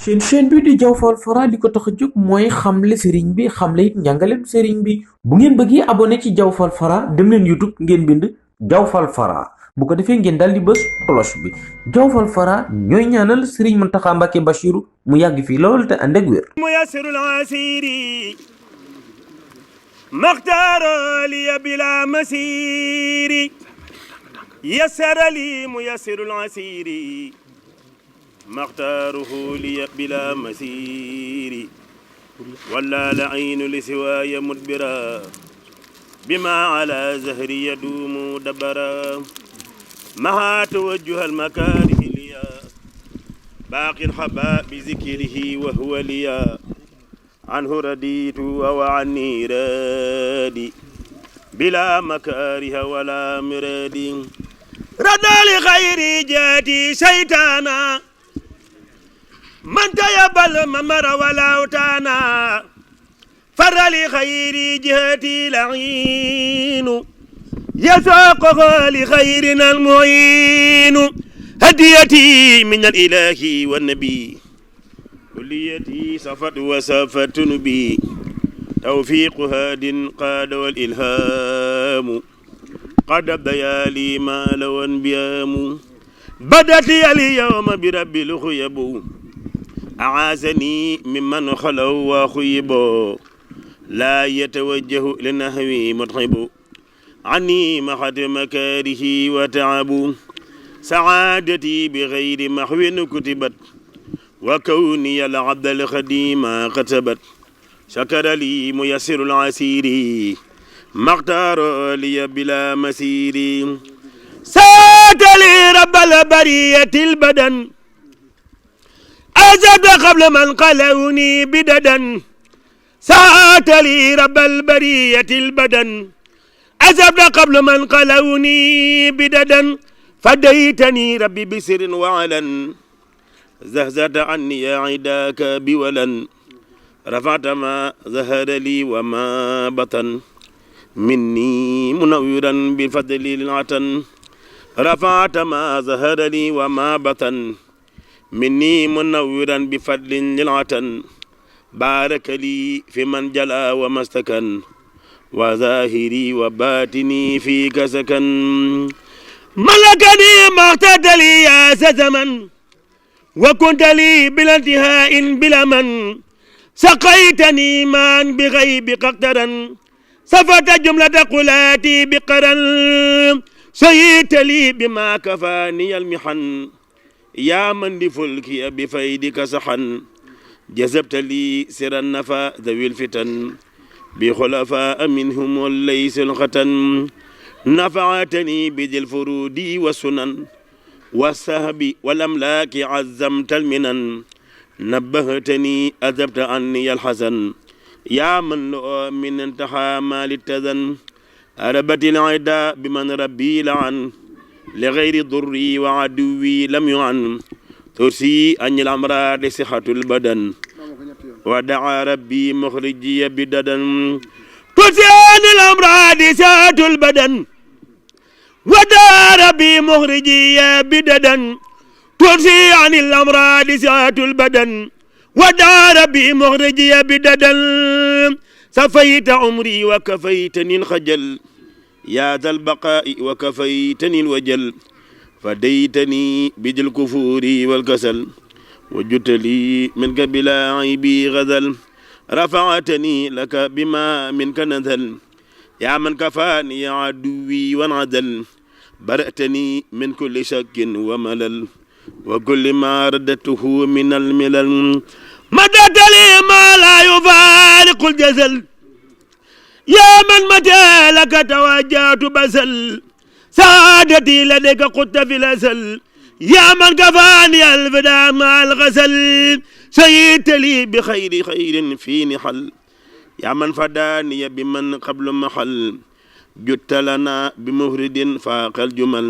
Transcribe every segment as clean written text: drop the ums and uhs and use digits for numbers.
seen chaîne bi di Diaw Fall Fara li ko tax a jóg mooy xamle sëriñ bi xamle it njàngaleem sëriñ bi bu ngeen bëggee abonné ci Diaw Fall Fara dem leen YouTube ngeen bind Diaw Fall Fara bu ko defee ngeen daal di bës cloche bi Diaw Fall Fara ñooy ñaanal sëriñ Mountakha Mbacké Bachirou mu yàgg fii lool te ànd ak wér. muyassirul asiri maxtaaro li bila masiri yassara li muyassirul asiri maxtaaruhu li bila masiri wala la aynu li siwaaya mudbira bima ala zahri yaduumu dabara maha tawajjuha almakaarihi liya baaqi alxaba bi zikrihi wa huwa liya anhu raditu wa anni radi bila makaariha wala miradi rada li xayri jaati saytaana man tayabal mamara walawtaana farra li xayri jihati lainu yasaqaha li xayrina almuinu hadiyati min alilahi wannabi kulliyati safat wa safat nubi tawfiqu hadin qaada walilhamu qad dayali ma lawan biyamu badati alyawma birabbil xuyabu أعاذني ممن خلوا وخيبوا لا يتوجه لنحوي مطحب عني محد مكاره وتعب سعادتي بغير محو كتبت وكوني العبد الخديم كتبت شكر لي ميسر العسير ما اختار لي بلا مسير ساد لي رب البرية البدن أزد قبل من قلوني بددا ساءت لي رب البرية البدن أزد قبل من قلوني بددا فديتني ربي بسر وعلن زهزت عني عداك بولا رفعت ما ظهر لي وما بطن مني منورا بالفضل العتن رفعت ما ظهر لي وما بطن مني منورا بفضل للعتن بارك لي في من جلا ومستكن وظاهري وباطني فيك سكن ملكني ما اقتدى لي يا زمن وكنت لي بلا انتهاء بلا من سقيتني من بغيبك اقترا صفت جملة قلاتي بقرا سيت لي بما كفاني المحن يا من لفلكي بفيدك سحن جذبت لي سر النفا ذوي الفتن بخلفاء منهم ليس الختن نفعتني بذي الفرود والسنن والسهب والأملاك عزمت المنن نبهتني أذبت عني الحزن يا من من انتهى ما للتذن أربت العدا بمن ربي لعن لغير ضري وعدوي لم يعن ترسي أن الأمراض صحة البدن ودعا ربي مخرجي بددا ترسي أن الأمراض صحة البدن ودعا ربي مخرجي بددا ترسي عن الأمراض صحة البدن ودعا ربي مخرجي بددا سفيت عمري وكفيتني الخجل يا ذا البقاء وكفيتني الوجل فديتني بذي الكفور والكسل وجدت لي منك بلا عيبي غزل رفعتني لك بما منك نزل يا من كفاني عدوي وانعزل برأتني من كل شك وملل وكل ما ردته من الملل مدت لي ما لا يفارق الجزل يا من متى لك توجهت بسل سعادتي لديك قدت في الأسل يا من كفاني الفدا مع الغسل سيت لي بخير خير في نحل يا من فداني بمن قبل محل جدت لنا بمهرد فاق الجمل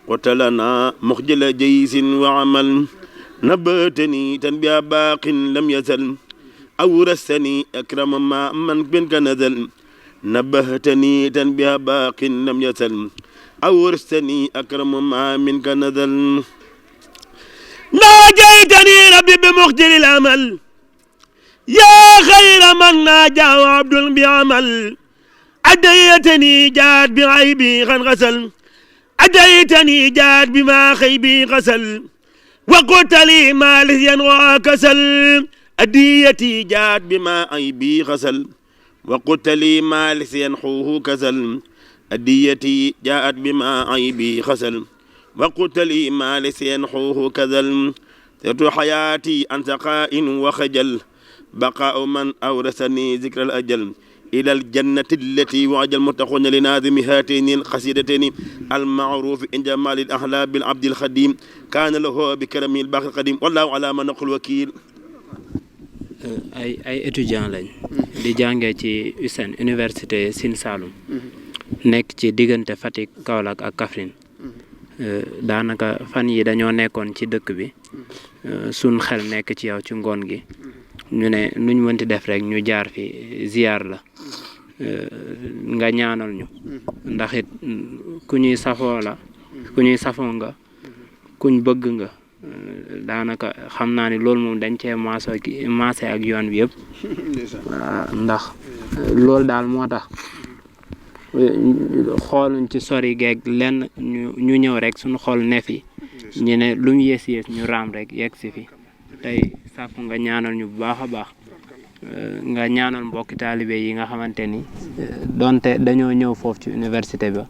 قلت لنا مخجل جيس وعمل نبتني تنبيا باق لم يزل أورثني أكرم ما من منك نزل نبهتني تنبيه باق لم يزل أورثني أكرم ما منك نزل ناجيتني ربي بمقتل الأمل يا خير من ناجى عبد بعمل أديتني جاد بعيبي غسل أديتني جاد بما خيبي غسل وقلت لي ما لهيا وكسل أديتي جاد بما عيبي غسل وقلت لي ما لهيا حوه كسل أديتي جاءت بما عيبي غسل وقلت لي ما لهيا حوه كسل سرت حياتي عن سقاء وخجل بقاء من أورثني ذكر الأجل إلى الجنة التي وعد المتقون لناظم هاتين القصيدتين المعروف عند جمال الأحلام بالعبد الخديم كان له بكرمه الباقي القديم والله على ما نقول وكيل. ay étudiants lañ di jàngee ci USSEN université Sine Saloum nekk ci diggante Fatick Kaolack ak Kaffrine daanaka fan yi dañoo nekkoon ci dëkk bi suñ xel nekk ci yow ci ngoon gi ñu ne nuñ mënti def rek ñu jaar fi ziar la nga ñaanal ñu ndax it ku ñuy safoo la ku ñuy safoo nga kuñ bëgg nga daanaka xam naa ni loolu moom dañ cee maase ak yoon bi yëpp ndax loolu daal moo tax xooluñ ci sori geeg lenn ñu ñëw rek suñu xool neef yi ñu ne lu mu yées ñu raam rek yegg si fi tey sàkku nga ñaanal ñu bu baax a baax nga ñaanal mbokki taalibe yi nga xamante ni donte dañoo ñëw foofu ci université ba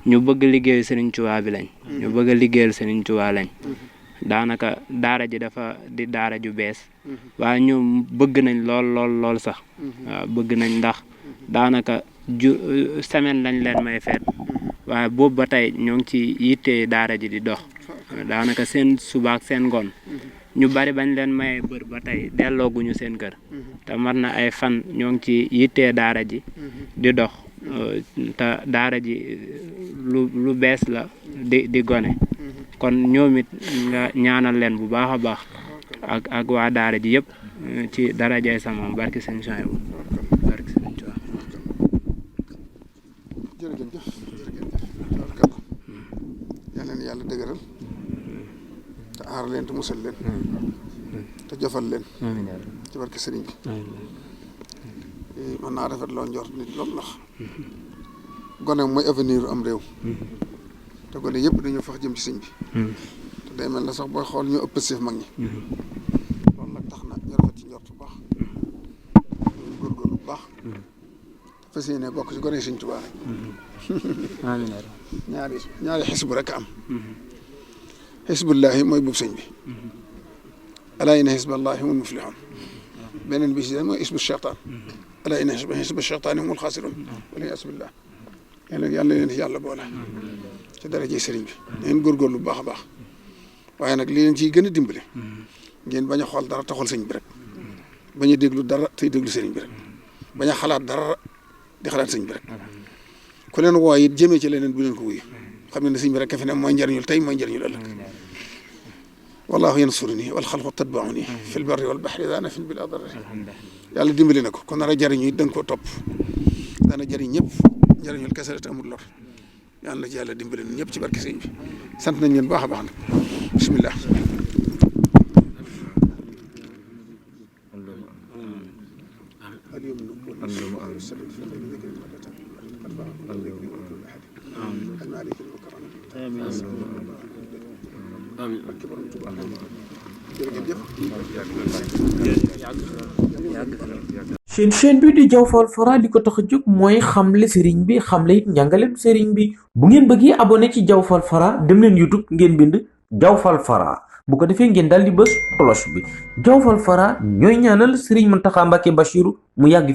ñu bëgg liggéeyu Serigne Touba bi lañ ñu bëgg a liggéeyal Serigne Touba lañ daanaka daara ji dafa di daara ju bees waaye ñoom bëgg nañ lool sax waaw bëgg nañ ndax daanaka semaine lañ leen may feet waaye boobu ba tey ñoo ngi ci yittee daara ji di dox daanaka seen subaak seen ngoon ñu bari bañ leen maye bër ba tey dellooguñu seen kër te mat na ay fan ñoo ngi ci yittee daara ji di dox te daara ji lu bees la di gone kon ñoom it nga ñaanal leen bu baax a baax ak waa daara ji yëpp ci darajay sama barki seen soin bu barki seen soin jërëjëf yal na yàlla dëgëral te aar leen te musal leen te jofal leen ci barke sëriñ bi mën naa rafet loo njort nit loolu ndax gone mooy avenir am réew te gone yëpp dañoo fax jëm ci sëñ bi te day mel na sax booy xool ñu ëpp siif mag ñi loolu nag tax na ñu rafet ci njort bu baax ñu góorgóorlu bu baax fas yéene bokk ci gone sëñ Tuubaa rek ñaari xisbu rek am xisbullahi mooy buub sëñ bi alaa inna xisballahi humul muflihun beneen bi si mooy xisbu cheytaan alaa inna xisba cheytaani humul xaasirun wala yasubillah yàlla leen yàlla boole ci daraje sëriñ bi ngeen góorgóorlu bu baax a baax waaye nag li leen ciy gën a dimbale ngeen bañ a xool dara taxul sëñ bi rek bañ a déglu dara tey déglu sëriñ bi rek bañ a xalaat dara di xalaat sëñ bi rek ku leen woo it jëmee ci leneen bu leen ko wuyu xam ne sëñ bi rek fi ne mooy njëriñul tey mooy njëriñul ëllëg wallahu yansuruni wal xalqu tatbauni fil barri wal bahri dana fin bil adar yàlla dimbali na ko kon nar a jëriñu it da nga koo topp dana jëriñ ñëpp njëriñul kese la te amul lor yàlla ci yàlla dimbali na ñëpp ci barke sëñ bi sant nañ leen baax a baax nag bismillah seen chaîne bi di Diaw Fall Fara li ko tax a jóg mooy xamle sëriñ bi xamle it njàngalem sëriñ bi bu ngeen bëggee abonné ci Diaw Fall Fara dem leen YouTube ngeen bind Diaw Fall Fara bu ko defee ngeen daal di bës cloche bi Diaw Fall Fara ñooy ñaanal sëriñ Mountakha Mbacké Bachirou mu yàgg